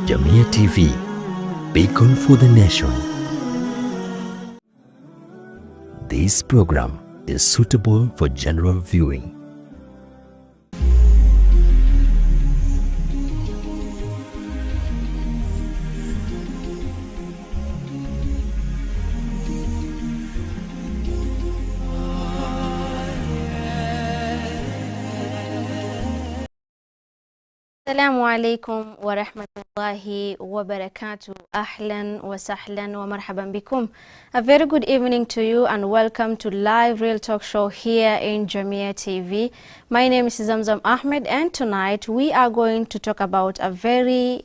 JamiaTV, beacon for the nation. This program is suitable for general viewing. Assalamu alaikum wa rahmatullahi wa barakatuh. Ahlan wa sahlan wa marhaban bikum. A very good evening to you and welcome to live real talk show here in Jamia TV. My name is Zamzam Ahmed and tonight we are going to talk about a very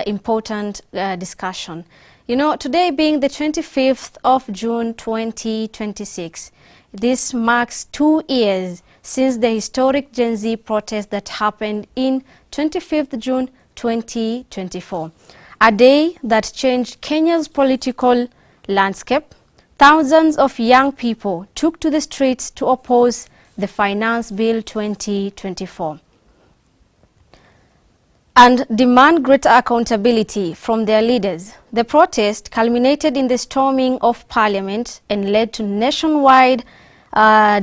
important discussion. You know, today being the 25th of June 2026, this marks 2 years since the historic Gen Z protest that happened in 25th June 2024. A day that changed Kenya's political landscape. Thousands of young people took to the streets to oppose the Finance Bill 2024 and demand greater accountability from their leaders. The protest culminated in the storming of Parliament and led to nationwide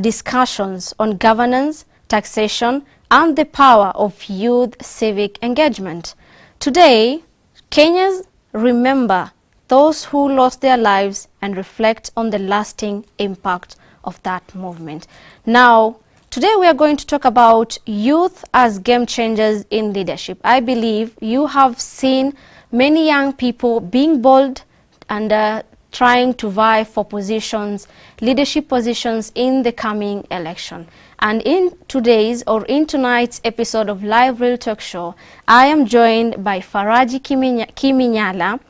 discussions on governance, taxation, and the power of youth civic engagement. Today, Kenyans remember those who lost their lives and reflect on the lasting impact of that movement. Now, today we are going to talk about youth as game changers in leadership. I believe you have seen many young people being bold and trying to vie for positions, leadership positions in the coming election. And in tonight's episode of Live Real Talk Show, I am joined by Faraji Kiminyala.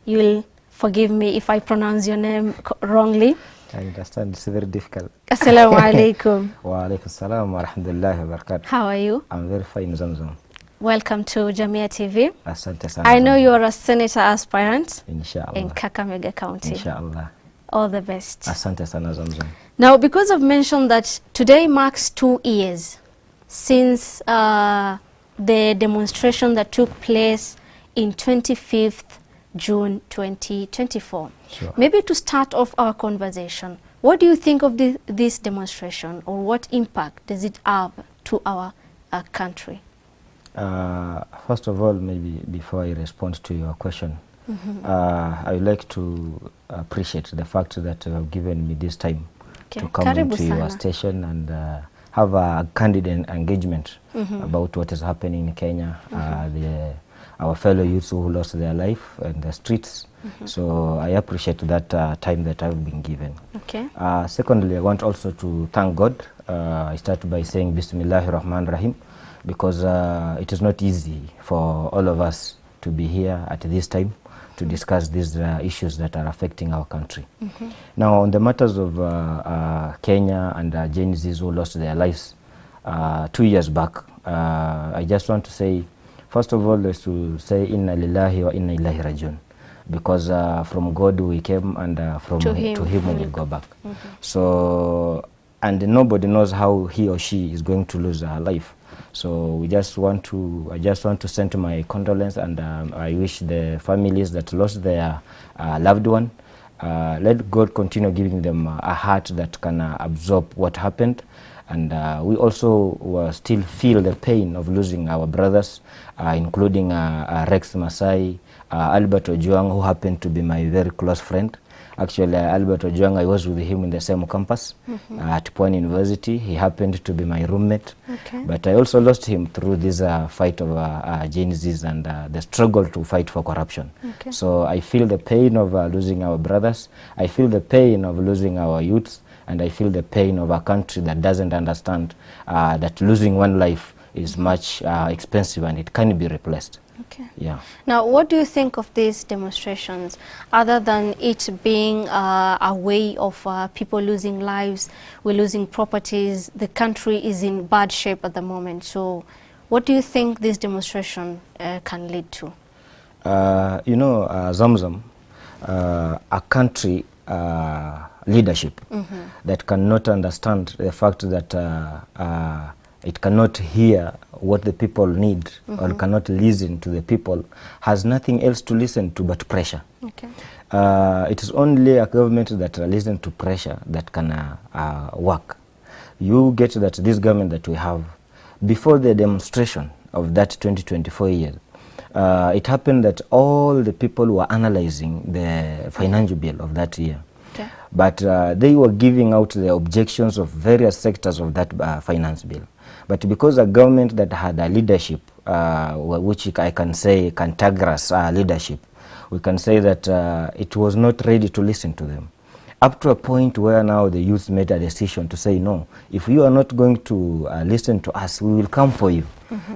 You will forgive me if I pronounce your name wrongly. I understand, it's very difficult. Assalamu alaikum. Wa alaikum salam wa rahmatullahi wa barakatuh. How are you? I'm very fine, Zamzam. Welcome to Jamia TV. Asante sana. I know you're a senator aspirant Inshallah. in Kakamega County. Inshallah. All the best. Asante sana, Zamzam. Now, because I've mentioned that today marks 2 years since the demonstration that took place in 25th June 2024. Sure. Maybe to start off our conversation, what do you think of this demonstration, or what impact does it have to our country? First of all, maybe before I respond to your question, I would like to appreciate the fact that you have given me this time to come into your station and have a candid engagement about what is happening in Kenya, our fellow youths who lost their life in the streets. So I appreciate that time that I've been given. Okay. Secondly, I want also to thank God. I start by saying Bismillahir Rahmanir Rahim, because it is not easy for all of us to be here at this time to discuss these issues that are affecting our country. Now, on the matters of Kenya and Gen Zs who lost their lives 2 years back, I just want to say, first of all, is to say Inna Lillahi wa Inna Ilahi Rajiun, because from God we came and from to him we will go back. So, and nobody knows how he or she is going to lose her life. So I just want to send my condolence, and I wish the families that lost their loved one, let God continue giving them a heart that can absorb what happened. And we also still feel the pain of losing our brothers, including Rex Masai, Albert Ojuang, who happened to be my very close friend. Actually, Albert Ojuang, I was with him in the same campus at Pwani University. He happened to be my roommate. Okay. But I also lost him through this fight of Gen Zs and the struggle to fight for corruption. Okay. So I feel the pain of losing our brothers. I feel the pain of losing our youths. And I feel the pain of a country that doesn't understand that losing one life is much expensive and it can be replaced. Okay. Yeah. Now, what do you think of these demonstrations, other than it being a way of people losing lives, we're losing properties, the country is in bad shape at the moment. So what do you think this demonstration can lead to? You know, Zamzam, a country leadership that cannot understand the fact that it cannot hear what the people need, or cannot listen to the people, has nothing else to listen to but pressure. Okay. It is only a government that listens to pressure that can work. You get that this government that we have, before the demonstration of that 2024 year, it happened that all the people were analyzing the financial bill of that year. Okay. But they were giving out the objections of various sectors of that finance bill. But because a government that had a leadership, which I can say cantankerous leadership, we can say that it was not ready to listen to them. Up to a point where now the youth made a decision to say, no, if you are not going to listen to us, we will come for you.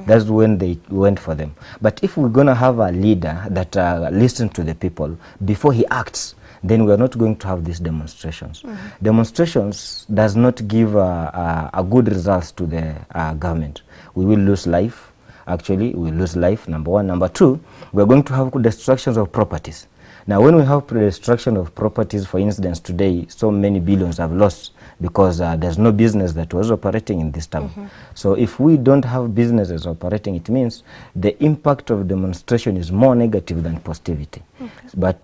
That's when they went for them. But if we're going to have a leader that listens to the people before he acts, then we are not going to have these demonstrations. Demonstrations does not give a good results to the government. We will lose life. Actually, we will lose life, number one. Number two, we are going to have destructions of properties. Now, when we have destruction of properties, for instance, today, so many billions have lost because there's no business that was operating in this town. So if we don't have businesses operating, it means the impact of demonstration is more negative than positivity. But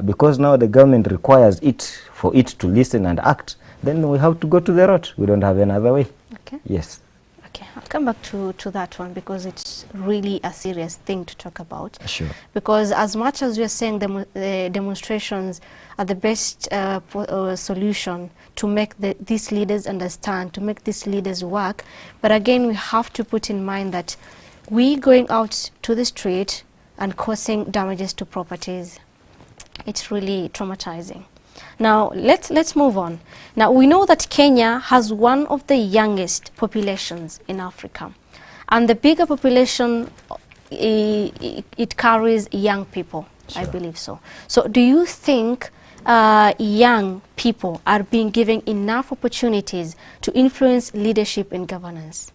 because now the government requires it for it to listen and act, then we have to go to the road. We don't have another way. Okay. Yes. Okay, I'll come back to that one because it's really a serious thing to talk about. Sure. Because as much as we're saying demonstrations are the best solution to make these leaders understand, to make these leaders work, but again we have to put in mind that we going out to the street and causing damages to properties, it's really traumatizing. Now let's move on. Now we know that Kenya has one of the youngest populations in Africa, and the bigger population it carries young people. Sure. I believe so. So do you think young people are being given enough opportunities to influence leadership and governance?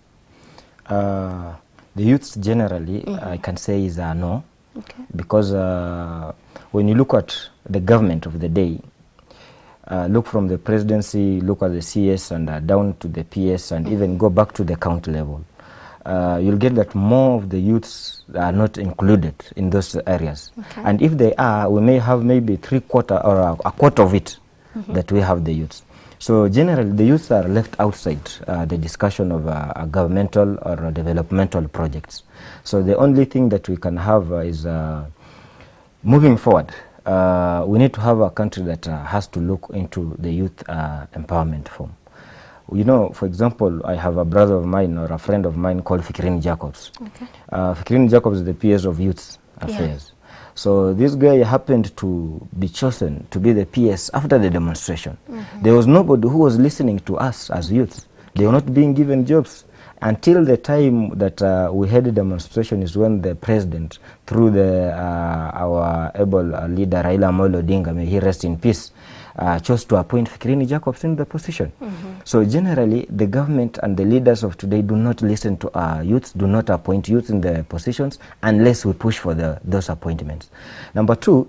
The youths generally, I can say is no. Okay. Because when you look at the government of the day, look from the presidency, look at the CS and down to the PS and even go back to the county level, you'll get that more of the youths are not included in those areas. Okay. And if they are, we may have maybe 3/4 or a quarter of it that we have the youths. So generally the youths are left outside the discussion of governmental or developmental projects. So the only thing that we can have is moving forward. We need to have a country that has to look into the youth empowerment form. You know, for example, I have a brother of mine or a friend of mine called Fikrini Jacobs. Okay. Fikrini Jacobs is the PS of Youth Affairs. Yeah. So this guy happened to be chosen to be the PS after the demonstration. There was nobody who was listening to us as youths. They were not being given jobs. Until the time that we had a demonstration is when the president, through our able leader Raila Amolo Odinga, may he rest in peace, chose to appoint Fikrini Jacobs in the position. So generally, the government and the leaders of today do not listen to our youths, do not appoint youth in the positions unless we push for those appointments. Number two,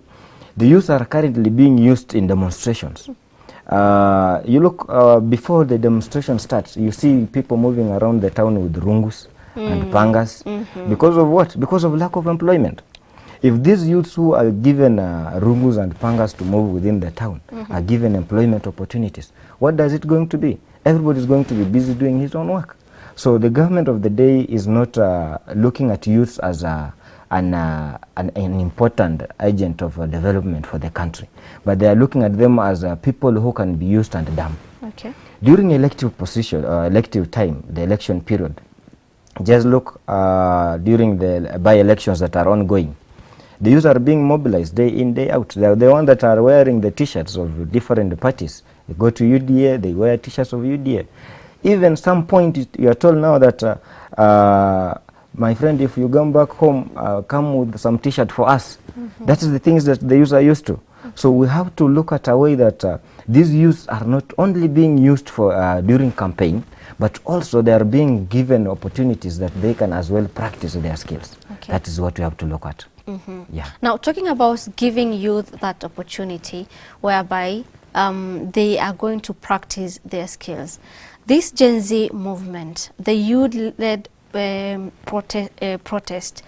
the youth are currently being used in demonstrations. You look before the demonstration starts, you see people moving around the town with rungus and pangas. Because of what? Because of lack of employment. If these youths who are given rungus and pangas to move within the town are given employment opportunities, what does it going to be? Everybody is going to be busy doing his own work. So the government of the day is not looking at youths as an important agent of development for the country, but they are looking at them as people who can be used and done. Okay. During elective position, elective time, the election period, just look during the by-elections that are ongoing. The youth are being mobilized day in, day out. They are the ones that are wearing the t-shirts of different parties. They go to UDA, they wear t-shirts of UDA. Even some point you are told now that my friend, if you come back home, come with some t-shirt for us. That is the things that the youth are used to. So we have to look at a way that these youths are not only being used for during campaign, but also they are being given opportunities that they can as well practice their skills. Okay. That is what we have to look at. Yeah. Now, talking about giving youth that opportunity whereby they are going to practice their skills, This Gen Z movement, the youth-led protest,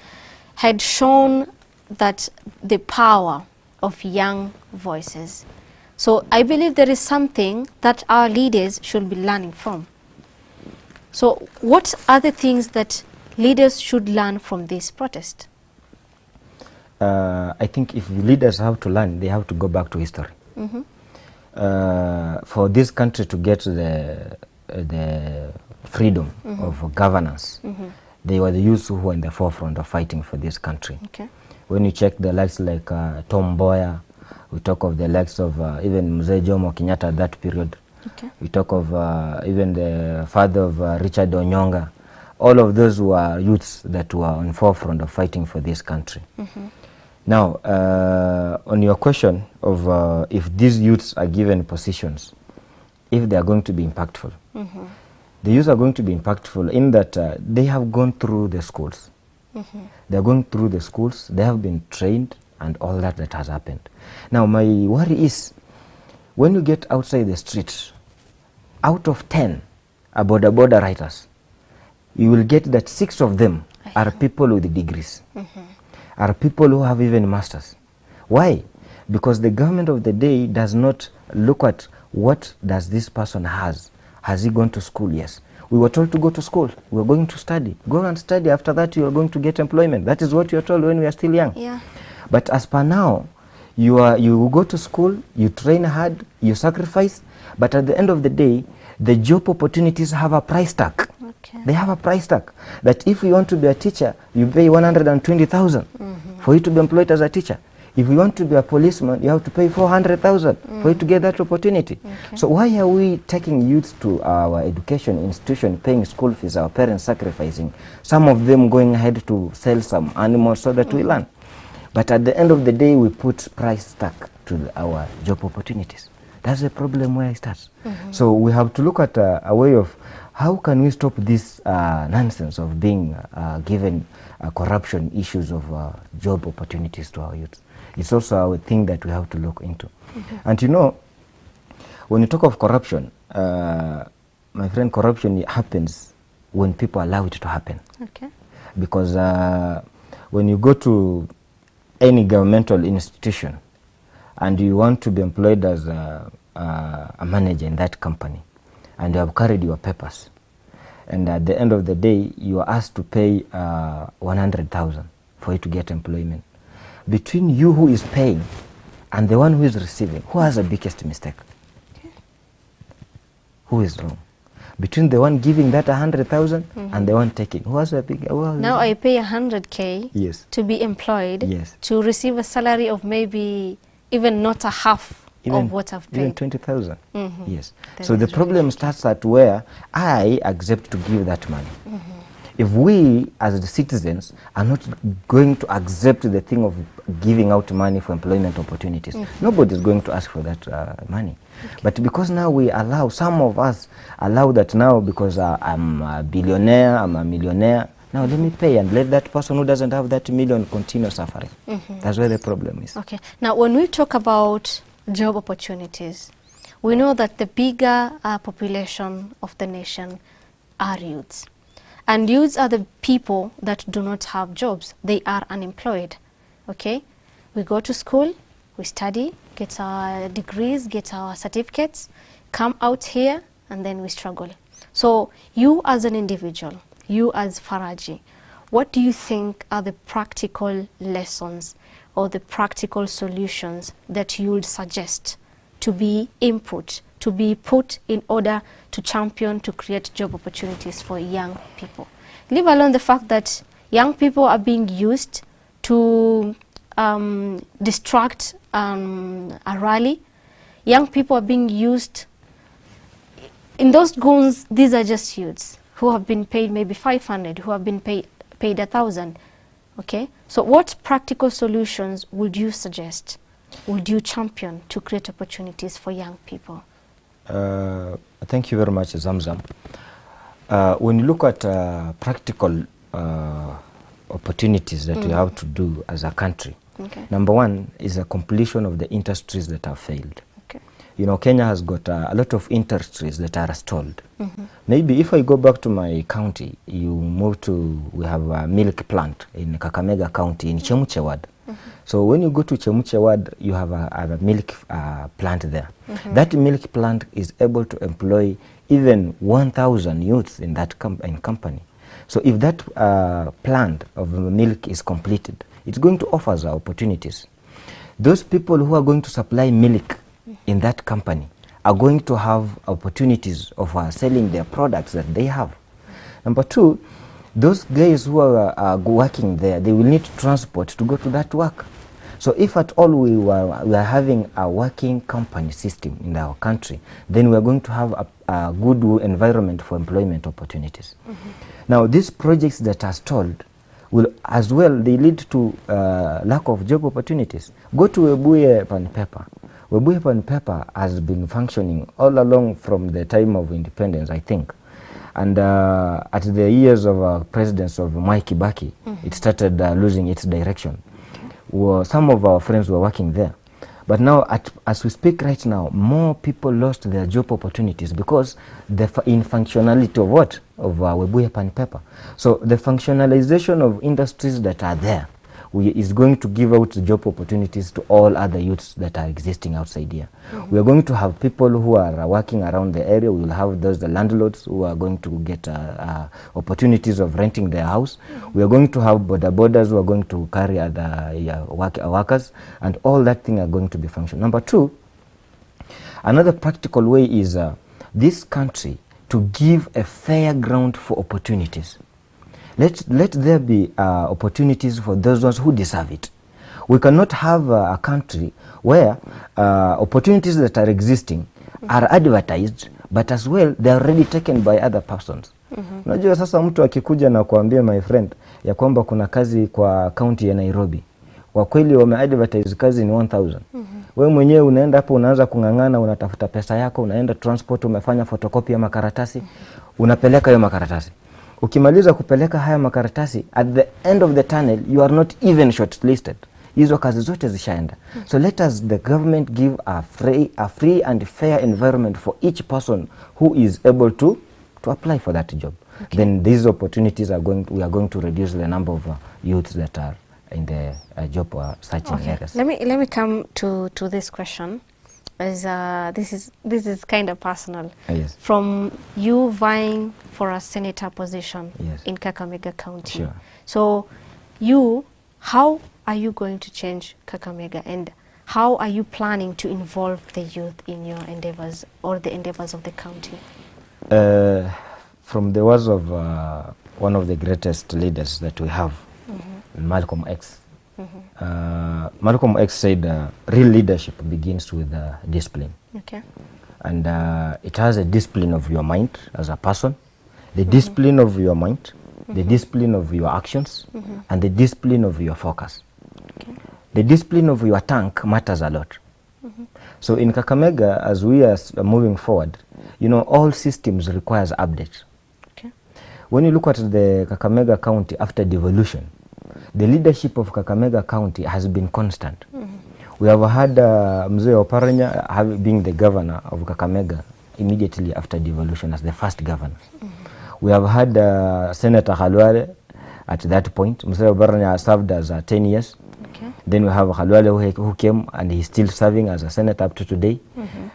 had shown that the power of young voices. So I believe there is something that our leaders should be learning from. So what are the things that leaders should learn from this protest? I think if leaders have to learn, they have to go back to history. For this country to get the freedom of governance, they were the youth who were in the forefront of fighting for this country. Okay. When you check the likes like Tom Mboya, we talk of the likes of even Mzee Jomo Kenyatta at that period. Okay. We talk of even the father of Richard Onyonga. All of those were youths that were on forefront of fighting for this country. Now, on your question of if these youths are given positions, if they are going to be impactful, the youths are going to be impactful in that they have gone through the schools. They are going through the schools, they have been trained, and all that has happened. Now, my worry is, when you get outside the streets, out of 10 border writers, you will get that 6 of them are people with degrees, are people who have even masters. Why? Because the government of the day does not look at what does this person has. Has he gone to school? Yes. We were told to go to school. We are going to study. Go and study. After that, you are going to get employment. That is what you are told when we are still young. Yeah. But as per now, you go to school, you train hard, you sacrifice, but at the end of the day, the job opportunities have a price tag. Okay. They have a price tag that if you want to be a teacher, you pay 120,000 for you to be employed as a teacher. If you want to be a policeman, you have to pay 400,000 for you to get that opportunity. Okay. So why are we taking youth to our education institution, paying school fees, our parents sacrificing, some of them going ahead to sell some animals so that we learn? But at the end of the day, we put price tag to our job opportunities. That's the problem where it starts. So we have to look at a way of how can we stop this nonsense of being given corruption issues of job opportunities to our youth. It's also a thing that we have to look into. And you know, when you talk of corruption, my friend, corruption happens when people allow it to happen. Okay. Because when you go to any governmental institution and you want to be employed as a manager in that company, and you have carried your papers, and at the end of the day you are asked to pay 100,000 for you to get employment. Between you who is paying and the one who is receiving, who has the biggest mistake? Okay. Who is wrong? Between the one giving that 100,000 and the one taking, who has a big? Now I pay 100K Yes. to be employed, Yes. to receive a salary of maybe even not a half of what I've Even paid. 20,000. Yes. That So the is problem really starts at where I accept to give that money. If we as the citizens are not going to accept the thing of giving out money for employment opportunities, nobody is going to ask for that money. But because now we allow, some of us allow that now because I'm a billionaire, I'm a millionaire, now let me pay and let that person who doesn't have that million continue suffering. That's where the problem is. Okay. Now, when we talk about job opportunities, we know that the bigger population of the nation are youths. And youths are the people that do not have jobs. They are unemployed. Okay? We go to school, we study, get our degrees, get our certificates, come out here, and then we struggle. So you as an individual, you as Faraji, what do you think are the practical lessons or the practical solutions that you would suggest to be input, to be put in order to champion, to create job opportunities for young people? Leave alone the fact that young people are being used to distract a rally. Young people are being used. In those goons, these are just youths who have been paid maybe 500, who have been paid 1,000. Okay? So what practical solutions would you suggest, would you champion to create opportunities for young people? Thank you very much, Zamzam. When you look at practical opportunities that we have to do as a country, Okay. number one is a completion of the industries that have failed. Okay. you know, Kenya has got a lot of industries that are stalled. Maybe if I go back to my county, you move to, we have a milk plant in Kakamega County in Chemuche Ward. So when you go to Chemuche Ward, you have a milk plant there. That milk plant is able to employ even 1,000 youths in that company. So if that plant of milk is completed, it's going to offer us opportunities. Those people who are going to supply milk in that company are going to have opportunities of selling their products that they have. Number two, those guys who are working there, they will need transport to go to that work. So if at all we are having a working company system in our country, then we are going to have a good environment for employment opportunities. Now, these projects that are stalled will as well, they lead to lack of job opportunities. Go to Webuye Pan Paper. Webuye Pan Paper has been functioning all along from the time of independence, I think. And at the years of presidents of Mwai Kibaki, it started losing its direction. Some of our friends were working there. But now, as we speak right now, more people lost their job opportunities because the functionality of what? Of Webuye Pan Paper. So the functionalization of industries that are there is going to give out job opportunities to all other youths that are existing outside here. We are going to have people who are working around the area. We will have those the landlords who are going to get opportunities of renting their house. We are going to have borders who are going to carry other workers, and all that thing are going to be functional. Number two, another practical way is this country to give a fair ground for opportunities. Let there be opportunities for those ones who deserve it. We cannot have a country where opportunities that are existing are advertised, but as well they are already taken by other persons. Unajua sasa mtu akikuja na kuambia my friend ya kwamba kuna kazi kwa county ya Nairobi, kwa kweli wame-advertise kazi ni 1,000. Wewe mwenyewe unaenda hapo unaanza kungangana, unatafuta pesa yako, unaenda transport, umefanya photocopy ya makaratasi, unapeleka hiyo makaratasi. Ukimaliza kupeleka haya makaratasi, at the end of the tunnel, you are not even shortlisted. Hizo kazi zote zishaenda. So let us, the government, give a free and fair environment for each person who is able to apply for that job. Then these opportunities are we are going to reduce the number of youths that are in the job searching areas. Let me come to this question. As this is kind of personal. Yes. From you vying for a senator position in Kakamega County. Sure. So how are you going to change Kakamega, and how are you planning to involve the youth in your endeavors or the endeavors of the county? From the words of one of the greatest leaders that we have, Malcolm X. Malcolm X said real leadership begins with discipline. Okay. And it has a discipline of your mind as a person, the discipline of your mind, the discipline of your actions, and the discipline of your focus. Okay. The discipline of your tank matters a lot. So in Kakamega, as we are moving forward, you know, all systems requires updates. Okay. When you look at the Kakamega County after devolution, the leadership of Kakamega County has been constant. We have had Mzee Oparanya being the governor of Kakamega immediately after devolution as the first governor. We have had Senator Khalwale at that point. Mzee Oparanya served as 10 years. Okay. Then we have Khalwale who came, and he's still serving as a senator up to today.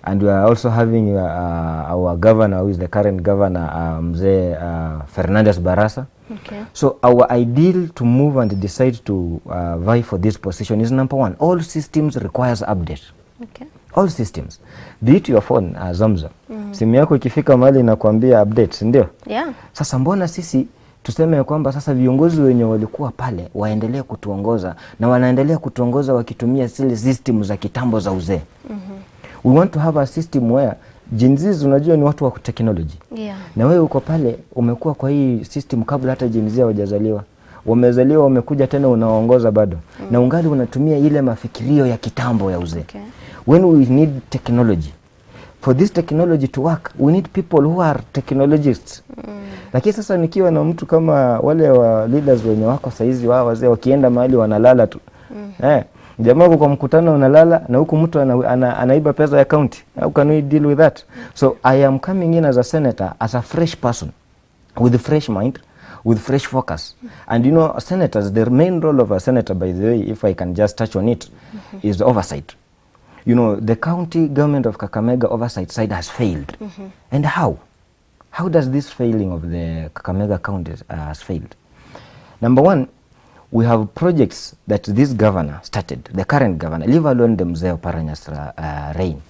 And we are also having our governor, who is the current governor, Mzee Fernandez Barasa. Okay. So our ideal to move and decide to vie for this position is number one, all systems requires update. Okay. All systems. Be it your phone, Zamza. Simu yako ikifika mahali inakuambia updates, ndio? Yeah. Sasa mbona sisi tuseme kwamba sasa viongozi wenye walikuwa pale waendelee kutuongoza, na wanaendelea kutuongoza wakitumia zile system za kitambo za uzee. We want to have a system where Gen Z, unajua ni watu wa technology. Yeah. Na wewe uko pale umekuwa kwa hii system kabla hata Gen Z hawajazaliwa. Wamezaliwa wamekuja tena unaongoza bado. Na ungali unatumia ile mafikirio ya kitambo ya uzee. Okay. When we need technology, for this technology to work, we need people who are technologists. Lakini sasa nikiwa na mtu kama wale wa leaders wenye wako saizi wao wazee wakienda mahali wanalala tu. Jamaa kwa mkutano unalala na huku mtu anaiba pesa ya county. How can we deal with that? So I am coming in as a senator, as a fresh person, with a fresh mind, with fresh focus. And you know, senators, the main role of a senator, by the way, if I can just touch on it, is the oversight. You know, the county government of Kakamega oversight side has failed. And how? How does this failing of the Kakamega county has failed? Number one, we have projects that this governor started, the current governor, leave alone the Mzee Oparanyas reign.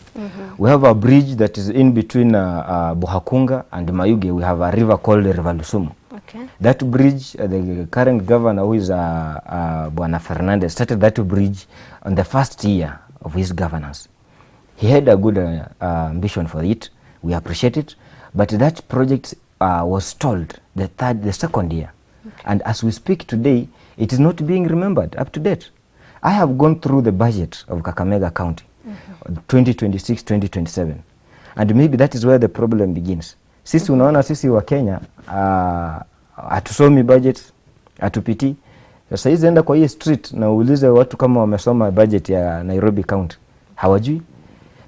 We have a bridge that is in between Buhakunga and Mayuge. We have a river called the River Lusumu. Okay. That bridge, the current governor, who is Bwana Fernandez, started that bridge on the first year of his governance. He had a good ambition for it. We appreciate it. But that project was stalled the second year. Okay. And as we speak today, it is not being remembered up to date. I have gone through the budget of Kakamega County, 2026-2027. And maybe that is where the problem begins. Sisi unaona sisi wa Kenya, hatusomi budget, hatupiti. Sasa hizi enda kwa hii street na uulize watu kama wamesoma budget ya Nairobi County. Hawajui.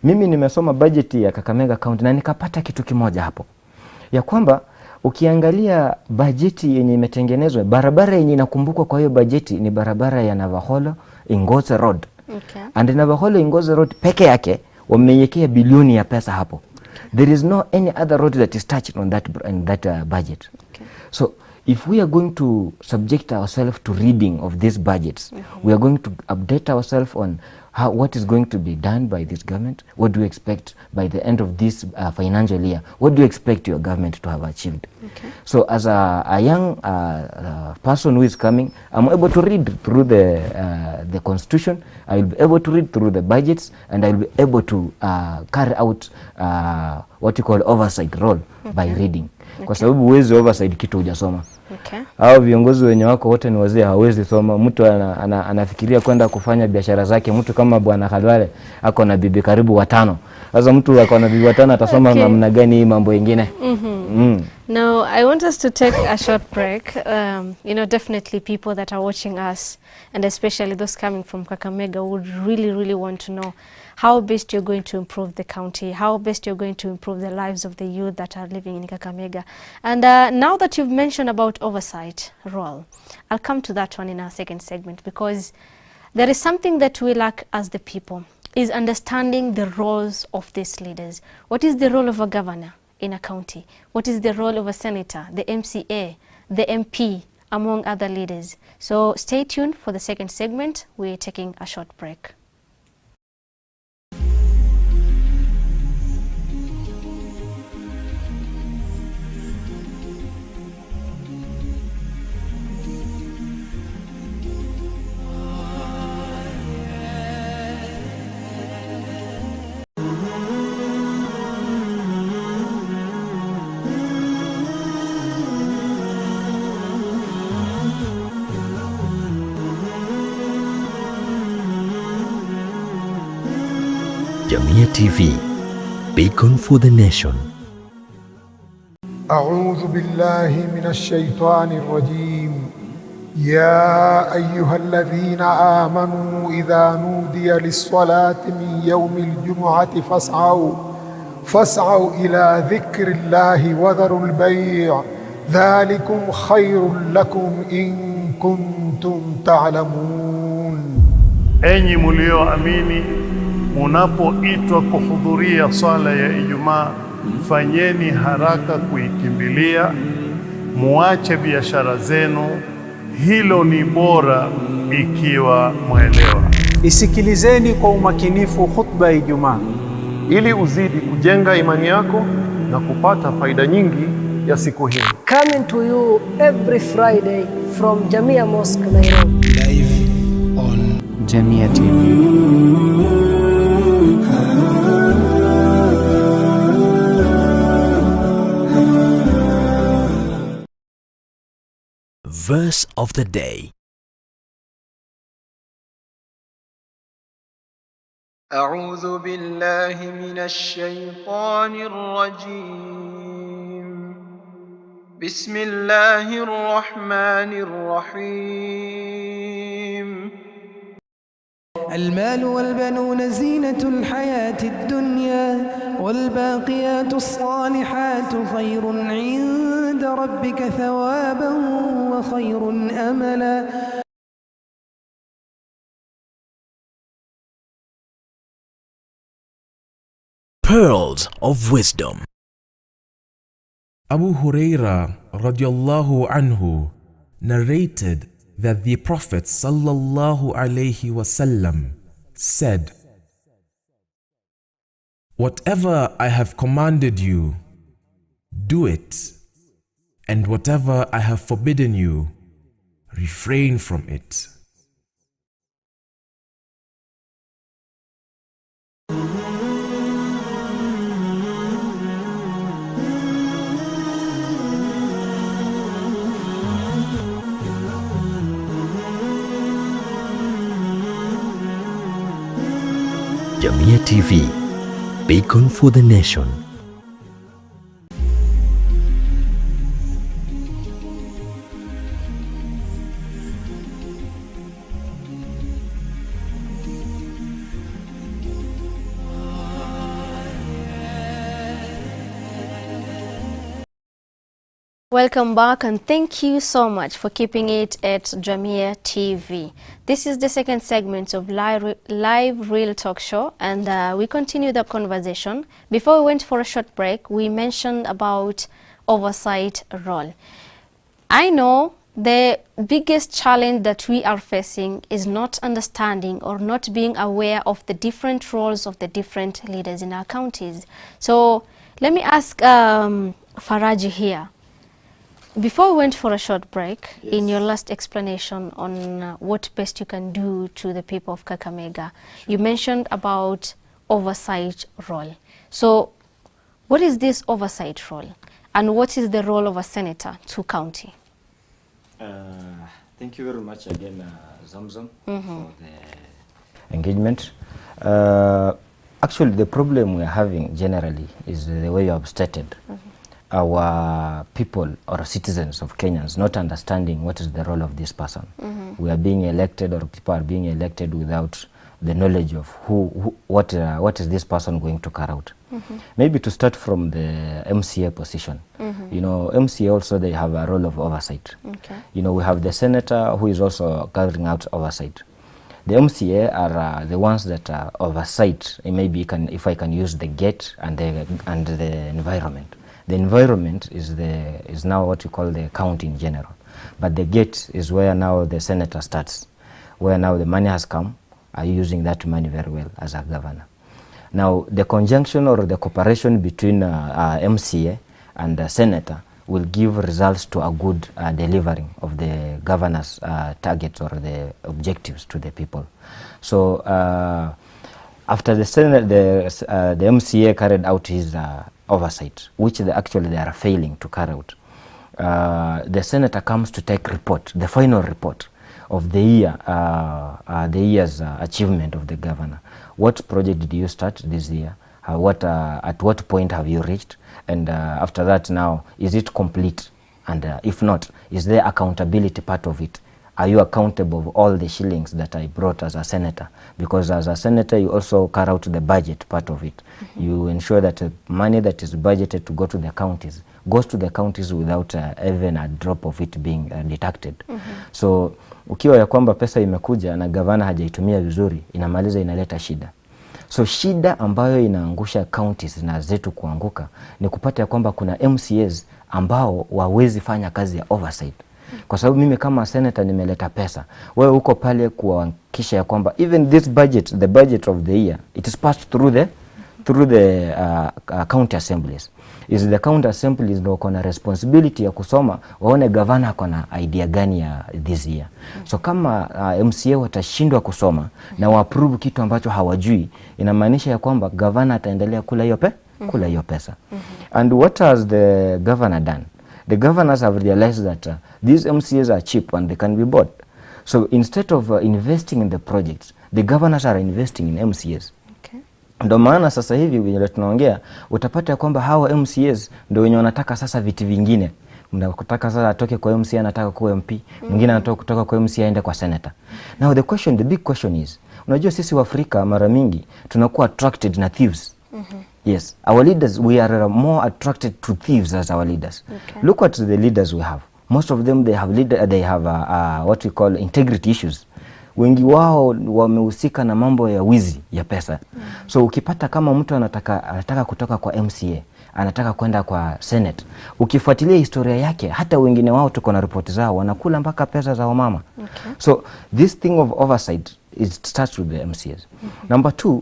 Mimi nimesoma budget ya Kakamega County na nikapata kitu kimoja hapo. Ya kwamba ukiangalia bajeti yenye imetengenezwa, barabara yenye inakumbukwa kwa hiyo bajeti ni barabara ya Navaholo Ingoze Road. Okay. And Navaholo Ingoze Road peke yake wameiwekea bilioni ya pesa hapo. There is no any other road that is touched on that budget. Okay. So if we are going to subject ourselves to reading of these budgets, we are going to update ourselves on what is going to be done by this government. What do you expect by the end of this financial year? What do you expect your government to have achieved? Okay. So as a young person who is coming, I'm able to read through the constitution. I will be able to read through the budgets, and I will be able to carry out what you call oversight role by reading. Kwa sababu huwezi oversight kitu hujasoma. Okay. Hao viongozi wenye wako wote ni wazee, hawezi soma. Mtu anafikiria kwenda kufanya biashara zake. Mtu kama Bwana Khalwale ako na bibi karibu 5. Sasa mtu ako na bibi 5 atasoma namna gani hii mambo mengine? Now, I want us to take a short break. You know, definitely people that are watching us, and especially those coming from Kakamega, would really want to know how best you're going to improve the county, how best you're going to improve the lives of the youth that are living in Kakamega. And now that you've mentioned about oversight role, I'll come to that one in our second segment, because there is something that we lack as the people, is understanding the roles of these leaders. What is the role of a governor in a county? What is the role of a senator, the MCA, the MP, among other leaders? So stay tuned for the second segment. We're taking a short break. JamiaTV, beacon for the nation. أعوذ بالله من الشيطان الرجيم. يا أيها الذين آمنوا إذا نودي للصلاة من يوم الجمعة فاسعوا إلى ذكر الله وذروا البيع ذلكم خير لكم إن كنتم تعلمون. Enyi mlioamini, munapoitwa kuhudhuria swala ya Ijumaa, fanyeni haraka kuikimbilia, muache biashara zenu, hilo ni bora ikiwa mwelewa. Isikilizeni kwa umakinifu khutba ya Ijumaa ili uzidi kujenga imani yako na kupata faida nyingi ya siku hii. Coming to you every Friday from Jamia Mosque, Nairobi. live on JamiaTV. Verse of the day. أعوذ بالله من الشيطان الرجيم. بسم الله الرحمن الرحيم. المال والبنون زينة الحياة الدنيا والباقيات الصالحات خير عند ربك ثوابا وخير أملا. Pearls of Wisdom. Abu Huraira radiallahu anhu narrated that the Prophet sallallahu alaihi wasallam said, "Whatever I have commanded you, do it, and whatever I have forbidden you, refrain from it." JamiaTV, beacon for the nation. Welcome back, and thank you so much for keeping it at JamiaTV. This is the second segment of live real talk show, and we continue the conversation. Before we went for a short break, we mentioned about oversight role. I know the biggest challenge that we are facing is not understanding or not being aware of the different roles of the different leaders in our counties. So let me ask Faraji here. Before we went for a short break, yes, in your last explanation on what best you can do to the people of Kakamega, you mentioned about oversight role. So what is this oversight role, and what is the role of a senator to county? Thank you very much again, Zamzam, for the engagement. Actually, the problem we are having generally is the way you have stated. Our people or citizens of Kenyans not understanding what is the role of this person. We are being elected, or people are being elected without the knowledge of what is this person going to carry out. Maybe to start from the MCA position. You know, MCA also, they have a role of oversight. You know, we have the senator who is also carrying out oversight. The MCA are the ones that oversight, maybe if I can use the gate and the environment. The environment is now what you call the county in general. But the gate is where now the senator starts, where now the money has come. Are you using that money very well as a governor? Now, the conjunction or the cooperation between MCA and the senator will give results to a good delivering of the governor's targets or the objectives to the people. So after the Senate, the MCA carried out his oversight, which actually they are failing to carry out. The senator comes to take report, the final report of the year's achievement of the governor. What project did you start this year? At what point have you reached? And after that, now, is it complete? And if not, is there accountability part of it? Are you accountable of all the shillings that I brought as a senator? Because as a senator, you also carry out the budget part of it. You ensure that money that is budgeted to go to the counties goes to the counties without even a drop of it being deducted. So ukiwa ya kwamba pesa imekuja na gavana hajaitumia vizuri, inamaliza inaleta shida. So shida ambayo inaangusha counties na zetu kuanguka ni kupata ya kwamba kuna MCAs ambao wawezi fanya kazi ya oversight. Kwa sababu mimi kama senator nimeleta pesa, wewe uko pale kuhakikisha ya kwamba even this budget, the budget of the year, it is passed through the county assemblies. Is the county assemblies ndio kuna responsibility ya kusoma waone governor akona idea gani ya this year. So kama MCA watashindwa kusoma na waapprove kitu ambacho hawajui, inamaanisha ya kwamba governor ataendelea kula hiyo pesa. And what has the governor done? The governors have realized that these MCAs are cheap and they can be bought. So instead of investing in the projects, the governors are investing in MCAs. Ndo maana sasa hivi wenye tunaongea utapata ya kwamba hawa MCAs ndio wenye wanataka sasa viti vingine. Mnataka sasa atoke kwa MCA anataka kuwa MP, mwingine anataka kutoka kwa MCA aende kwa senator. Now the big question is, Unajua sisi wa Afrika mara mingi tunakuwa attracted na thieves. Yes, our leaders, we are more attracted to thieves as our leaders. Look at the leaders we have. Most of them, they have what we call integrity issues. Wengi wao wamehusika na mambo ya wizi ya pesa. So ukipata kama mtu anataka kutoka kwa MCA, anataka kwenda kwa Senate, ukifuatilia historia yake, hata wengine wao tuko na ripoti zao, wanakula mpaka pesa za wamama. So this thing of oversight, it starts with the MCAs. Number 2,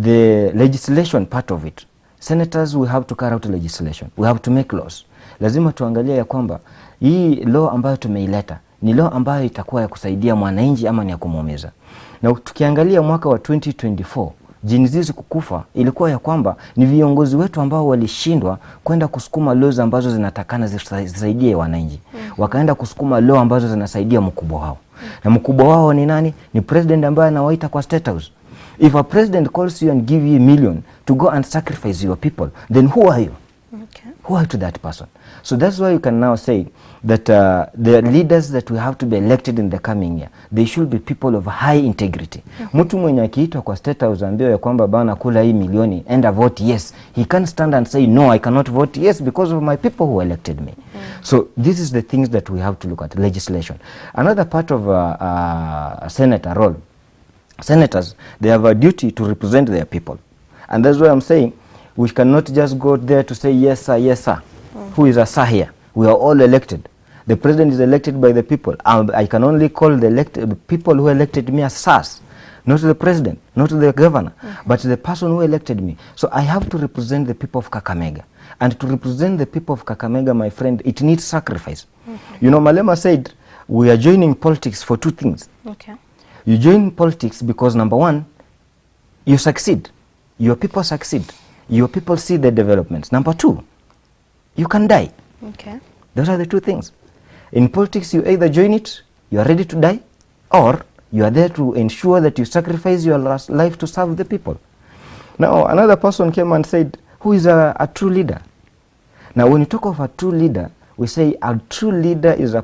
the legislation part of it. Senators, we have to carry out legislation. We have to make laws. Lazima tuangalia ya kwamba hii law ambayo tumeileta ni law ambayo itakuwa ya kusaidia mwananchi ama ni ya kumuumiza. Na tukiangalia mwaka wa 2024, jinsi kukufa ilikuwa ya kwamba ni viongozi wetu ambao walishindwa kwenda kusukuma laws ambazo zinatakana zisaidie wananchi. Wakaenda kusukuma law ambazo zinasaidia mkubwa wao. Na mkubwa wao ni nani? Ni president ambaye anawaita kwa State House. If a president calls you and give you $1 million to go and sacrifice your people, then who are you? Who are you to that person? So that's why you can now say that the leaders that we have to be elected in the coming year, they should be people of high integrity. Mtu mwenye akiitwa kwa State House ambio ya kwamba bana kula hii milioni, enda vote yes. He can't stand and say no, I cannot vote yes because of my people who elected me. So this is the things that we have to look at, legislation. Another part of senator role. Senators, they have a duty to represent their people. And that's why I'm saying we cannot just go there to say yes sir, yes sir. Who is a sir here? We are all elected. The president is elected by the people. I can only call the people who elected me as sirs. Not the president, not the governor, but the person who elected me. So I have to represent the people of Kakamega. And to represent the people of Kakamega, my friend, it needs sacrifice. You know, Malema said, we are joining politics for 2 things. You join politics because number 1, you succeed. Your people succeed. Your people see the developments. Number 2, you can die. Those are the 2 things. In politics, you either join it, you are ready to die, or you are there to ensure that you sacrifice your last life to serve the people. Now, another person came and said, who is a true leader? Now, when you talk of a true leader, we say a true leader is a